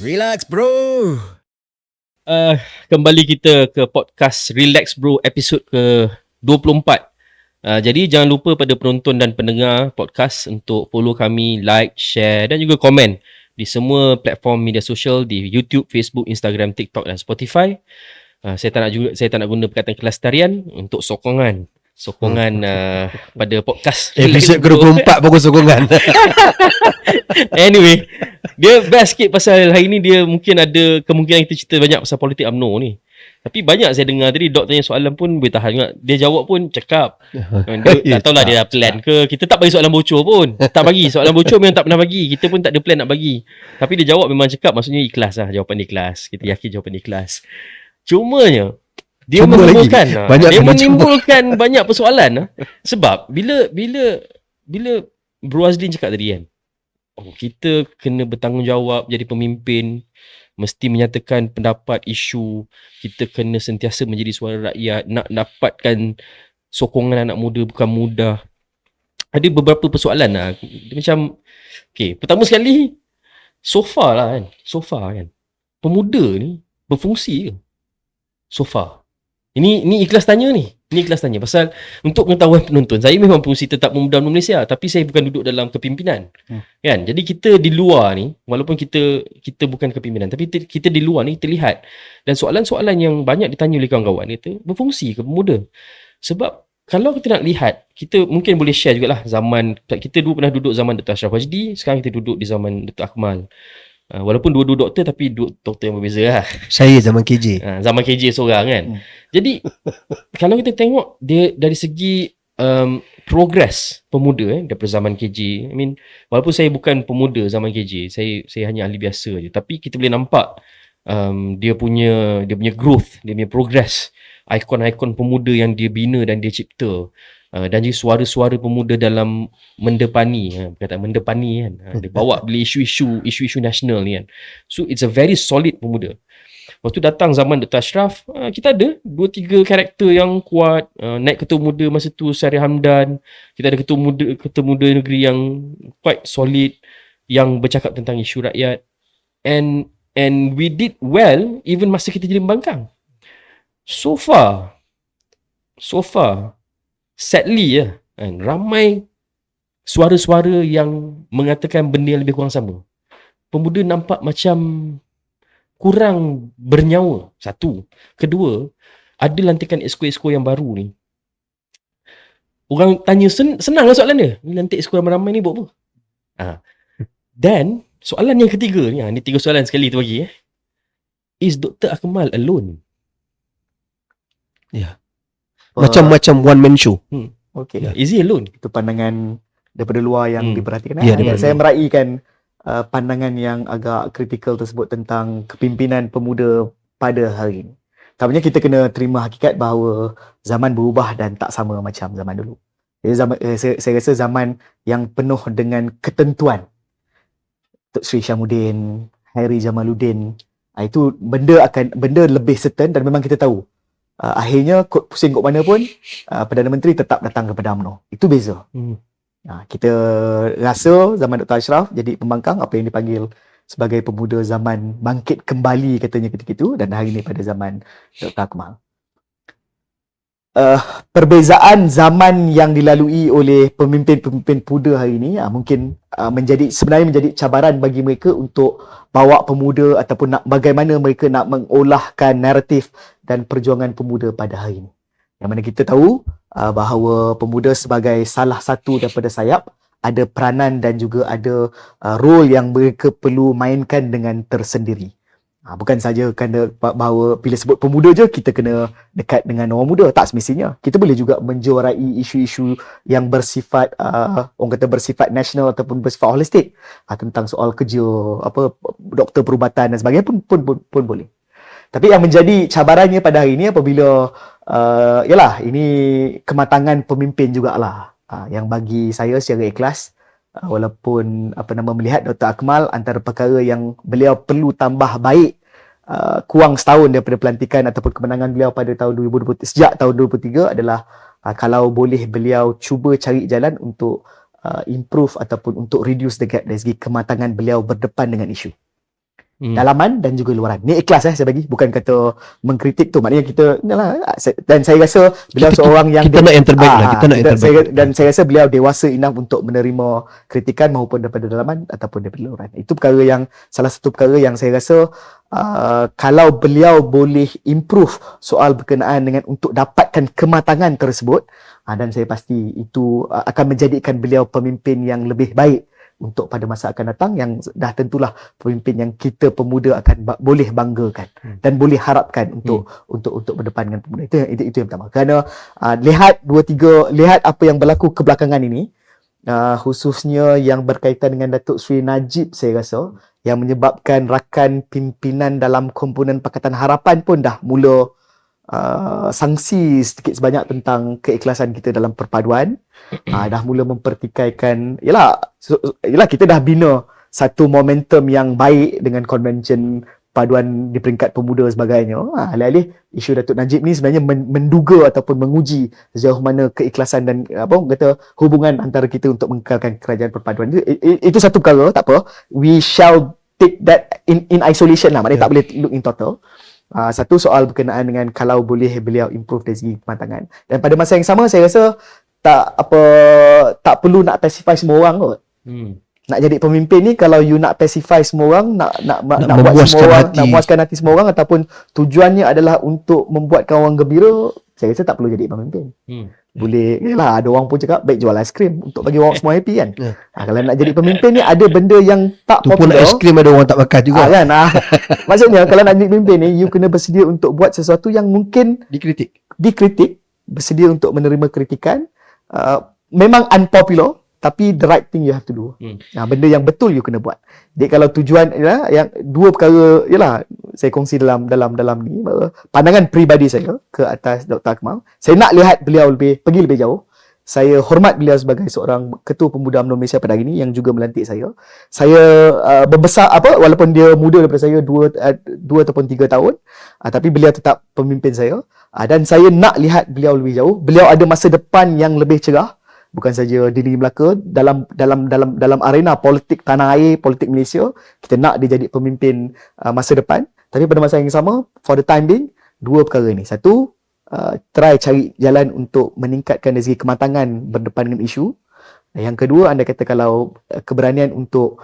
Relax bro. Kembali kita ke podcast Relax Bro episod ke 24. Jadi jangan lupa pada penonton dan pendengar podcast untuk follow kami, like, share dan juga komen di semua platform media sosial di YouTube, Facebook, Instagram, TikTok dan Spotify. Saya tak nak guna perkataan kelestarian untuk sokongan pada podcast Episod ke-24 baru sokongan. Anyway, dia best sikit pasal hari ni dia mungkin ada kemungkinan kita cerita banyak pasal politik UMNO ni. Tapi banyak saya dengar tadi Dok tanya soalan pun boleh tahan juga. Dia jawab pun cakap. Dia tak tahulah dia dah plan ke. Kita tak bagi soalan bocor pun. Tak bagi. Soalan bocor memang tak pernah bagi. Kita pun tak ada plan nak bagi. Tapi dia jawab memang cakap, maksudnya ikhlas lah. Jawapan dia ikhlas. Kita yakin jawapan dia ikhlas. Cumanya dia menimbulkan banyak persoalan. Sebab bila Bro Azlin cakap tadi kan, kita kena bertanggungjawab jadi pemimpin, mesti menyatakan pendapat, isu. Kita kena sentiasa menjadi suara rakyat. Nak dapatkan sokongan anak muda bukan mudah. Ada beberapa persoalan lah. Dia macam, pertama sekali, so far kan, pemuda ni berfungsi ke? So far. Ini ikhlas tanya ni. Ini ikhlas tanya. Pasal untuk pengetahuan penonton, saya memang fungsi tetap Pemuda UMNO Malaysia, tapi saya bukan duduk dalam kepimpinan. Kan? Jadi kita di luar ni, walaupun kita bukan kepimpinan, tapi kita di luar ni terlihat. Dan soalan-soalan yang banyak ditanya oleh kawan-kawan kita, berfungsi ke pemuda? Sebab kalau kita nak lihat, kita mungkin boleh share jugalah zaman, kita dulu pernah duduk zaman Dr. Ashraf Wajdi, sekarang kita duduk di zaman Dr. Akmal. Walaupun dua-dua doktor, tapi dua doktor yang berbeza lah. Saya zaman KJ. Zaman KJ seorang kan. Jadi kalau kita tengok dia dari segi progress pemuda daripada zaman KJ. I mean, walaupun saya bukan pemuda zaman KJ, saya hanya ahli biasa je, tapi kita boleh nampak dia punya growth, dia punya progress, ikon-ikon pemuda yang dia bina dan dia cipta. Dan juga suara-suara pemuda dalam mendepani, perkataan mendepani kan, dia bawa bila isu-isu nasional ni kan. So it's a very solid pemuda. Lepas tu datang zaman Dr. Ashraf, kita ada 2-3 karakter yang kuat. Naik ketua muda masa tu Syarif Hamdan, kita ada ketua muda negeri yang quite solid, yang bercakap tentang isu rakyat. And we did well even masa kita jadi pembangkang. So far sadly ramai suara-suara yang mengatakan benda yang lebih kurang sama. Pemuda nampak macam kurang bernyawa. Satu. Kedua, ada lantikan exco yang baru ni. Orang tanya, senanglah soalan dia. Ni lantik exco ramai-ramai ni buat apa? Dan soalan yang ketiga ni, ni 3 soalan sekali tu bagi. Is Dr. Akmal alone? Ya. Macam one man show. Okay. Is he alone? Itu pandangan daripada luar yang diperhatikan. Ya, Saya meraihkan pandangan yang agak kritikal tersebut tentang kepimpinan pemuda pada hari ini. Tampaknya kita kena terima hakikat bahawa zaman berubah dan tak sama macam zaman dulu. Jadi saya rasa zaman yang penuh dengan ketentuan. Tok Sri Syamuddin, Hairi Jamaluddin, itu benda lebih certain dan memang kita tahu. Akhirnya pusing kot mana pun Perdana Menteri tetap datang kepada UMNO. Itu beza. Kita rasa zaman Dr. Ashraf jadi pembangkang, apa yang dipanggil sebagai pemuda zaman bangkit kembali katanya ketika itu, dan hari ini pada zaman Dr. Akmal. Perbezaan zaman yang dilalui oleh pemimpin-pemimpin pemuda hari ini mungkin sebenarnya menjadi cabaran bagi mereka untuk bawa pemuda ataupun bagaimana mereka nak mengolahkan naratif dan perjuangan pemuda pada hari ini. Yang mana kita tahu bahawa pemuda sebagai salah satu daripada sayap ada peranan dan juga ada role yang mereka perlu mainkan dengan tersendiri. Bukan saja kerana bahawa bila sebut pemuda je kita kena dekat dengan orang muda, tak semestinya. Kita boleh juga menjuarai isu-isu yang bersifat orang kata bersifat nasional ataupun bersifat holistik, tentang soal kerja, doktor perubatan dan sebagainya pun boleh. Tapi yang menjadi cabarannya pada hari ini apabila ini kematangan pemimpin jugalah yang bagi saya secara ikhlas, walaupun melihat Dr. Akmal, antara perkara yang beliau perlu tambah baik kurang setahun daripada pelantikan ataupun kemenangan beliau pada tahun 2020, sejak tahun 2023 adalah kalau boleh beliau cuba cari jalan untuk improve ataupun untuk reduce the gap dari segi kematangan beliau berdepan dengan isu. Dalaman dan juga luaran. Ni ikhlas saya bagi, bukan kata mengkritik tu. Maknanya kita dan saya rasa beliau seorang yang kita nak yang terbaik lah. Kita nak yang terbaik. Dan saya rasa beliau dewasa enough untuk menerima kritikan maupun daripada dalaman ataupun daripada luaran. Itu salah satu perkara yang saya rasa kalau beliau boleh improve soal berkenaan dengan untuk dapatkan kematangan tersebut, dan saya pasti itu akan menjadikan beliau pemimpin yang lebih baik untuk pada masa akan datang, yang dah tentulah pemimpin yang kita pemuda akan boleh banggakan dan boleh harapkan untuk berdepan dengan pemuda. Itu yang pertama. Kerana lihat apa yang berlaku kebelakangan ini, khususnya yang berkaitan dengan Datuk Seri Najib, saya rasa yang menyebabkan rakan pimpinan dalam komponen Pakatan Harapan pun dah mula sangsi sedikit sebanyak tentang keikhlasan kita dalam perpaduan. Dah mula mempertikaikan, yelah kita dah bina satu momentum yang baik dengan konvensyen paduan di peringkat pemuda sebagainya. Alih-alih isu Datuk Najib ni sebenarnya menduga ataupun menguji sejauh mana keikhlasan dan hubungan antara kita untuk mengekalkan kerajaan perpaduan. Itu satu perkara, tak apa. We shall take that in isolation lah. Maknanya tak boleh look in total. Satu soal berkenaan dengan kalau boleh beliau improve dari segi kematangan. Dan pada masa yang sama saya rasa tak perlu nak pacify semua orang kot. Nak jadi pemimpin ni, kalau you nak pacify semua orang, nak buat semua orang, nak puaskan hati semua orang, ataupun tujuannya adalah untuk membuatkan orang gembira, saya rasa tak perlu jadi pemimpin. Boleh, yelah, ada orang pun cakap baik jual aiskrim untuk bagi orang semua happy kan. Kalau nak jadi pemimpin ni, ada benda yang tak tu popular. pun aiskrim ada orang tak makan juga. Kan? Maksudnya kalau nak jadi pemimpin ni, you kena bersedia untuk buat sesuatu yang mungkin dikritik, bersedia untuk menerima kritikan. Memang unpopular, tapi the right thing you have to do. Benda yang betul you kena buat. Jadi kalau tujuan yang dua perkara, yalah, saya kongsi dalam ni, pandangan peribadi saya ke atas Dr. Akmal. Saya nak lihat beliau pergi lebih jauh. Saya hormat beliau sebagai seorang Ketua Pemuda UMNO Malaysia pada hari ini yang juga melantik saya. Saya membesar walaupun dia muda daripada saya 2 ataupun 3 tahun, tapi beliau tetap pemimpin saya. Dan saya nak lihat beliau lebih jauh. Beliau ada masa depan yang lebih cerah, bukan saja di negeri Melaka, dalam arena politik tanah air, politik Malaysia. Kita nak dia jadi pemimpin masa depan. Tapi pada masa yang sama, for the time being, dua perkara ni. Satu, try cari jalan untuk meningkatkan dari segi kematangan berdepan dengan isu. Yang kedua, anda kata kalau keberanian untuk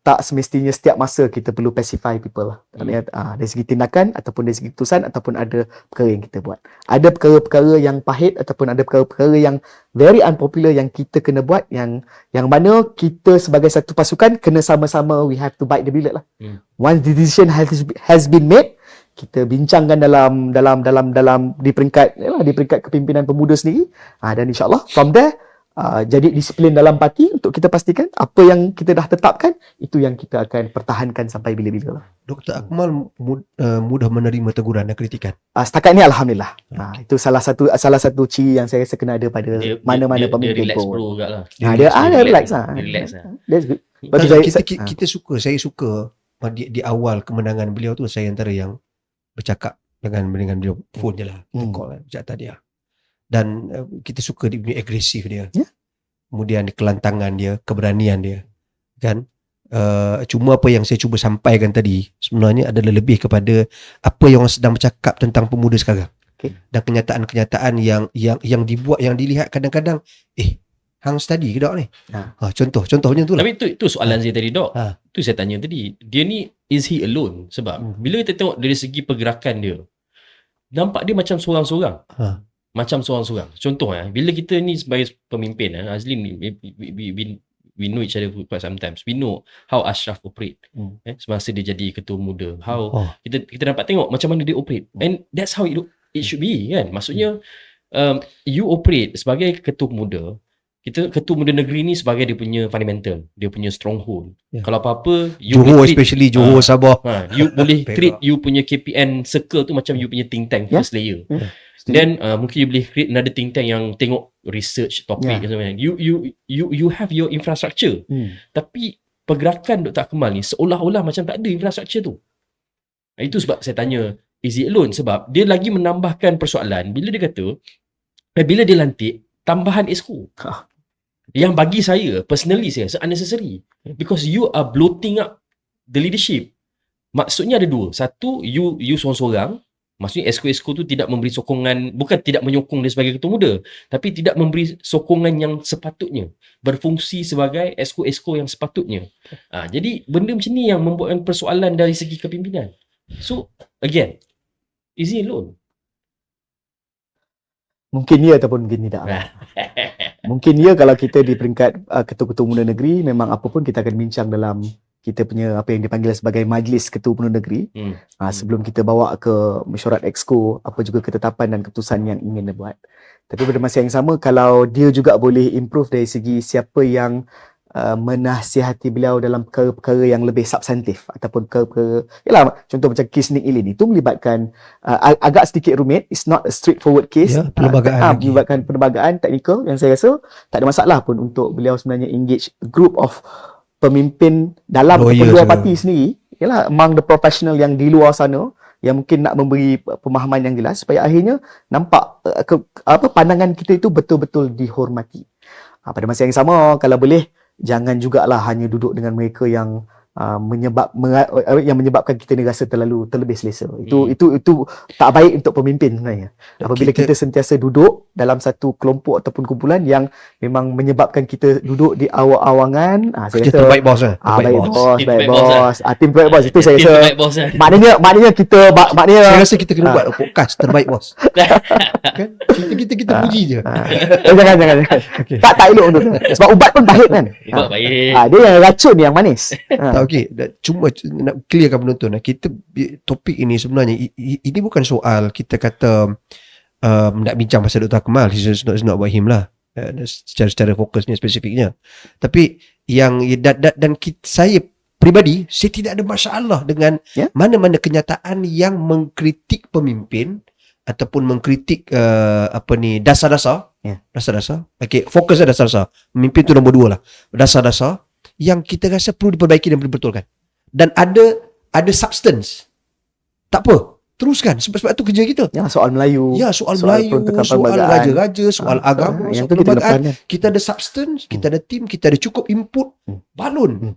tak semestinya setiap masa kita perlu pacify people lah. Dari segi tindakan ataupun dari segi keputusan, ataupun ada perkara yang kita buat. Ada perkara-perkara yang pahit ataupun ada perkara-perkara yang very unpopular yang kita kena buat, yang mana kita sebagai satu pasukan kena sama-sama, we have to bite the bullet lah. Once the decision has been made, kita bincangkan di peringkat kepimpinan pemuda sendiri, dan insyaAllah from there jadi disiplin dalam parti untuk kita pastikan apa yang kita dah tetapkan itu yang kita akan pertahankan sampai bila-bila lah. Dr. Akmal mudah menerima teguran dan kritikan. Setakat ni alhamdulillah. Itu salah satu ciri yang saya rasa kena ada pada mana-mana pemimpin dia relax pun. bro agaklah. Dia relax lah. That's good. Bagi saya suka di awal kemenangan beliau tu, saya antara yang bercakap dengan beliau, phone je lah, call cakap tadi lah. Dan kita suka dia punya agresif dia, kemudian kelantangan dia, keberanian dia kan. Cuma apa yang saya cuba sampaikan tadi sebenarnya adalah lebih kepada apa yang orang sedang bercakap tentang pemuda sekarang, dan kenyataan-kenyataan yang dibuat, yang dilihat kadang-kadang hang study ke dok ni. Contohnya tu lah. Tapi itu soalan saya tadi dok. Tu saya tanya tadi, dia ni is he alone? Sebab bila kita tengok dari segi pergerakan dia, nampak dia macam seorang-seorang. Macam seorang-seorang. Contoh bila kita ni sebagai pemimpin, Azlin ni, we know each other for quite sometimes. We know how Ashraf operate. Semasa dia jadi ketua muda, how kita dapat tengok macam mana dia operate. And that's how it should be kan. Maksudnya you operate sebagai ketua muda. Ketua muda negeri ni sebagai dia punya fundamental, dia punya stronghold. Kalau apa-apa, Johor, especially Johor, Sabah, you boleh create you punya KPN circle tu macam you punya think tank first layer. Then mungkin you boleh create another think tank yang tengok research topik dan sebagainya. You have your infrastructure. Tapi pergerakan Dr. Akmal ni seolah-olah macam tak ada infrastructure tu. Itu sebab saya tanya, is it alone? Sebab dia lagi menambahkan persoalan bila dia kata, bila dia lantik tambahan exco. Yang bagi saya, personally saya, unnecessary. Because you are bloating up the leadership. maksudnya ada dua. Satu, you seorang-seorang, maksudnya esko-esko tu tidak memberi sokongan, bukan tidak menyokong dia sebagai ketua muda, tapi tidak memberi sokongan yang sepatutnya, berfungsi sebagai esko-esko yang sepatutnya. Jadi benda macam ni yang membuatkan persoalan dari segi kepimpinan. So again, is he alone? Mungkin ya ataupun mungkin tidak. Mungkin ya kalau kita di peringkat ketua-ketua muda negeri, memang apa pun kita akan bincang dalam kita punya apa yang dipanggil sebagai majlis ketua muda negeri. Sebelum kita bawa ke mesyuarat exco, apa juga ketetapan dan keputusan yang ingin dia buat. Tapi pada masa yang sama, kalau dia juga boleh improve dari segi siapa yang menasihati beliau dalam perkara-perkara yang lebih substantif ataupun perkara, yalah, contoh macam kes Nick Ilin itu melibatkan agak sedikit rumit, it's not a straightforward case, perlembagaan melibatkan perlembagaan teknikal yang saya rasa tak ada masalah pun untuk beliau sebenarnya engage group of pemimpin dalam kedua parti sendiri, yalah, among the professional yang di luar sana yang mungkin nak memberi pemahaman yang jelas supaya akhirnya nampak pandangan kita itu betul-betul dihormati. Pada masa yang sama, kalau boleh jangan jugalah hanya duduk dengan mereka yang menyebabkan kita ni rasa terlebih selesa. Itu tak baik untuk pemimpin sebenarnya. Apabila kita sentiasa duduk dalam satu kelompok ataupun kumpulan yang memang menyebabkan kita duduk di awang-awangan, saya rasa terbaik bos baik bos. Tim terbaik bos itu saya rasa. Maknanya kita saya rasa kita kena buat podcast terbaik bos. Kan? Kita puji je. Jangan. Okay. Tak elok untuk tu. Sebab ubat pun pahit kan. Ubat pahit. Dia yang racun yang manis. Okey, cuma nak clearkan penonton, kita topik ini sebenarnya ini bukan soal kita kata nak bincang pasal Dr. Kamal, it's not about him lah, secara fokusnya spesifiknya. Tapi yang dan saya pribadi, saya tidak ada masalah dengan mana-mana kenyataan yang mengkritik pemimpin ataupun mengkritik dasar-dasar. Dasar-dasar. Okey, fokusnya dasar-dasar. Pemimpin tu nombor 2 lah. Dasar-dasar yang kita rasa perlu diperbaiki dan dibetulkan. Dan ada substance. Tak apa, teruskan. Sebab itu kerja kita. Soal Melayu. Soal Melayu, soal raja-raja, soal agama, soal perlembagaan. Kita ada substance, kita ada team, kita ada cukup input, balun.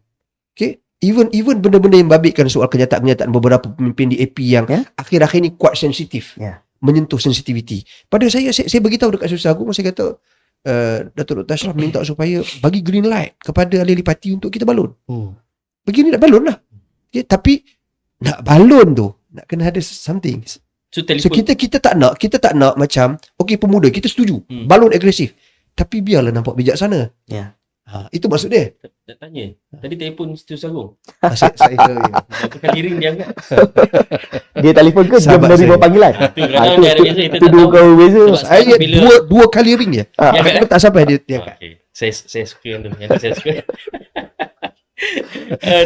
Okay? Even benda-benda yang babitkan soal kenyataan-kenyataan beberapa pemimpin di AP yang akhir-akhir ni kuat sensitif. Menyentuh sensitivity. Pada saya beritahu dekat Sultan Agong, saya kata Datuk Dr. Ashraf minta supaya bagi green light kepada ahli parti untuk kita balun. Begini nak balun lah. Tapi nak balun tu nak kena ada something. So kita tak nak macam okey pemuda kita setuju balun agresif, tapi biarlah nampak bijaksana. Itu maksud dia. Nak tanya. Tadi telefon Siti Agong. Saya berapa kali ring dia angkat? Dia telefon ke dia menerima panggilan? Itu dua kali beza. Saya dua kali ring dia. Tapi tak sampai dia angkat. Okay. Saya suka yang tu. Yang saya suka.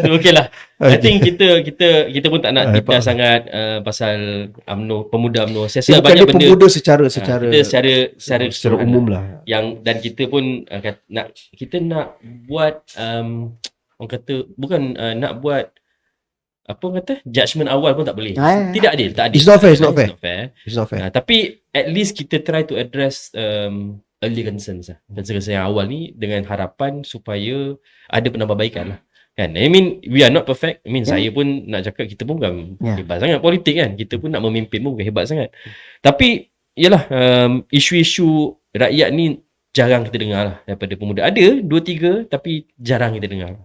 Okey lah. I think kita pun tak nak deep sangat pasal UMNO, pemuda UMNO. Saya rasa banyak benda pemuda secara umum lah. Yang dan kita pun nak buat orang kata bukan nak buat apa orang kata judgement awal pun tak boleh. Tidak adil, tak adil. It's not fair. Tapi at least kita try to address early concerns lah. Concern yang awal ni dengan harapan supaya ada penambahbaikan lah. Kan? I mean, we are not perfect. I mean, saya pun nak cakap kita pun bukan hebat sangat politik kan. Kita pun nak memimpin pun bukan hebat sangat. Tapi, yalah, isu-isu rakyat ni jarang kita dengar lah daripada pemuda. Ada 2-3 tapi jarang kita dengar.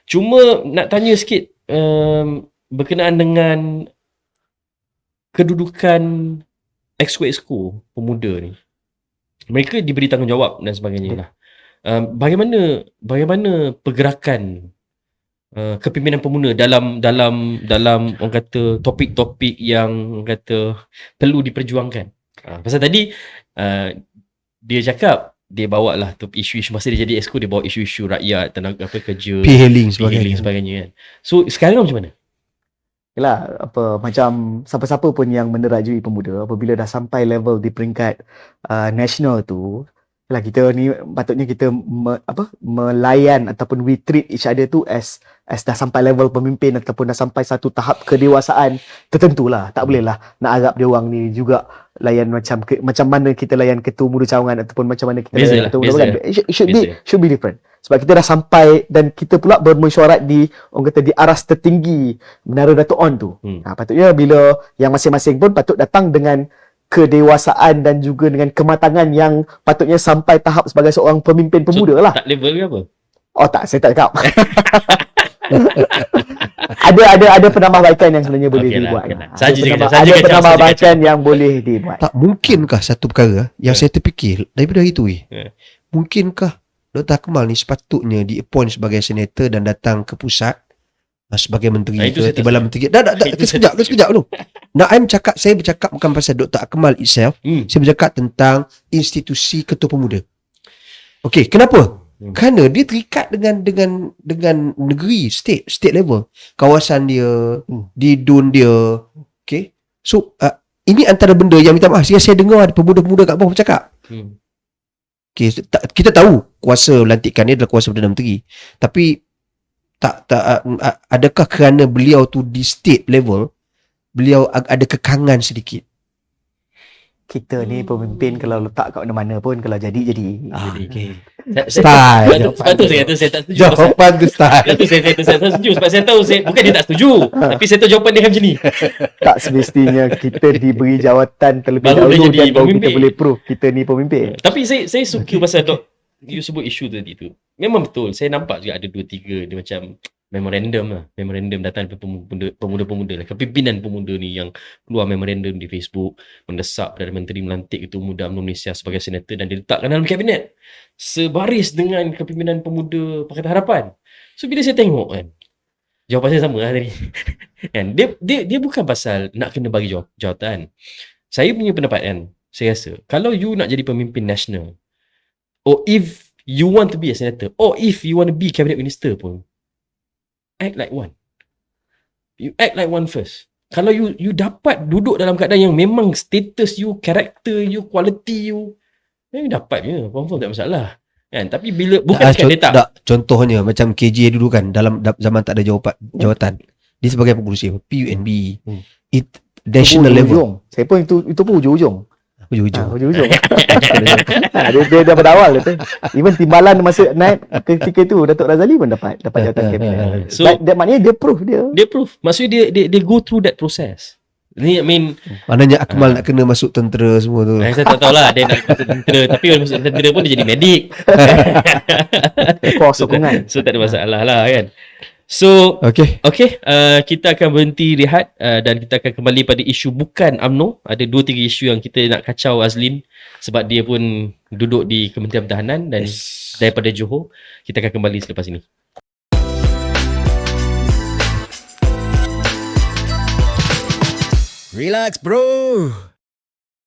Cuma nak tanya sikit berkenaan dengan kedudukan exco pemuda ni. Mereka diberi tanggungjawab dan sebagainya lah. Bagaimana pergerakan kepimpinan pemuda dalam orang kata topik-topik yang orang kata perlu diperjuangkan. Pasal tadi dia cakap dia bawa lah tu isu-isu masa dia jadi exco, dia bawa isu-isu rakyat, tenaga kerja, P-hailing sebagainya kan. So sekarang macam mana? Yalah, macam siapa-siapa pun yang menerajui pemuda apabila dah sampai level di peringkat nasional tu, yalah, kita ni patutnya kita melayan ataupun we treat each other tu as dah sampai level pemimpin ataupun dah sampai satu tahap kedewasaan tertentu lah. Tak boleh lah nak harap dia orang ni juga layan macam mana kita layan ketua muda cawangan ataupun macam mana kita layan ketua muda kan. It should be different. Sebab kita dah sampai dan kita pula bermesyuarat di orang kata di aras tertinggi Menara Dato' On tu. Patutnya bila yang masing-masing pun patut datang dengan kedewasaan dan juga dengan kematangan yang patutnya sampai tahap sebagai seorang pemimpin pemuda lah. Tak level ke apa? Oh tak, saya tak cakap. ada penambahbaikan yang sebenarnya boleh Okey lah, dibuat. okey lah. Ada Saja je penambah- kacau, saja ada kacau, penambahbaikan saja yang boleh dibuat. Tak mungkinkah satu perkara yang saya terfikir daripada hari tu Ya. mungkinkah Dr. Akmal ni sepatutnya di-appoint sebagai senator dan datang ke pusat sebagai menteri Itu ke saya tak timbalan setuju. menteri. Dah Itu sekejap dulu. Saya bercakap bukan pasal Dr. Akmal itself, saya bercakap tentang institusi ketua pemuda. Okey, kenapa? Kerana dia terikat dengan negeri, state level, kawasan dia, di dun dia. Okey. So ini antara benda yang minta maaf saya dengar ada pemuda-pemuda kat bawah bercakap. Okay, kita tahu kuasa lantikan ni adalah kuasa Perdana Menteri. Tapi adakah kerana beliau tu di state level beliau ada kekangan sedikit? Kita ni pemimpin kalau letak kat mana-mana pun kalau jadi. Okay. Sebab tu saya kata saya tak setuju. Jawapan tu style. Sebab tu saya tak setuju. Sebab saya tahu bukan dia tak setuju. Tapi saya tahu jawapan dia macam ni. Tak semestinya kita diberi jawatan terlebih Baru dahulu boleh dan jadi baru kita pemimpin. boleh prove kita ni pemimpin. Tapi saya suka pasal you sebut isu tadi tu. Memang betul. Saya nampak juga ada 2-3 dia macam memorandum datang daripada pemuda-pemuda lah. Kepimpinan pemuda ni yang keluar memorandum di Facebook mendesak Perdana Menteri melantik Ketua Pemuda UMNO Malaysia sebagai senator dan diletakkan dalam kabinet sebaris dengan kepimpinan pemuda Pakatan Harapan. So bila saya tengok kan, jawapan saya sama lah tadi. Kan dia bukan pasal nak kena bagi jawatan. Saya punya pendapat kan, saya rasa kalau you nak jadi pemimpin nasional, or if you want to be a senator, or if you want to be cabinet minister pun, act like one. You act like one first. Kalau you dapat duduk dalam keadaan yang memang status you, karakter you, quality you, you dapat je, confirm tak masalah. Kan? Tapi bila bukan dekat dia tak. Contohnya macam KJ dulu kan dalam zaman tak ada jawatan. Dia sebagai pengurusi PUNB. It national level. Saya pun itu pun ujung-ujung. Ujung-ujung. Ujung-ujung. dia daripada awal tu. Even timbalan masa naik ketika itu Datuk Razali pun dapat jawatan kabinet. So Maknanya dia proof dia. dia proof. Maksudnya dia go through that process. Ni I mean Maknanya Akmal nak kena masuk tentera semua tu. saya tak tahulah dia nak masuk tentera, tapi kalau masuk tentera pun dia jadi medik. Kos sokongan. So tak ada masalah lah kan. So Okay. kita akan berhenti rehat dan kita akan kembali pada isu bukan UMNO. Ada 2-3 isu yang kita nak kacau Azlin sebab dia pun duduk di Kementerian Pertahanan dan daripada Johor. Kita akan kembali selepas ini. Relax bro.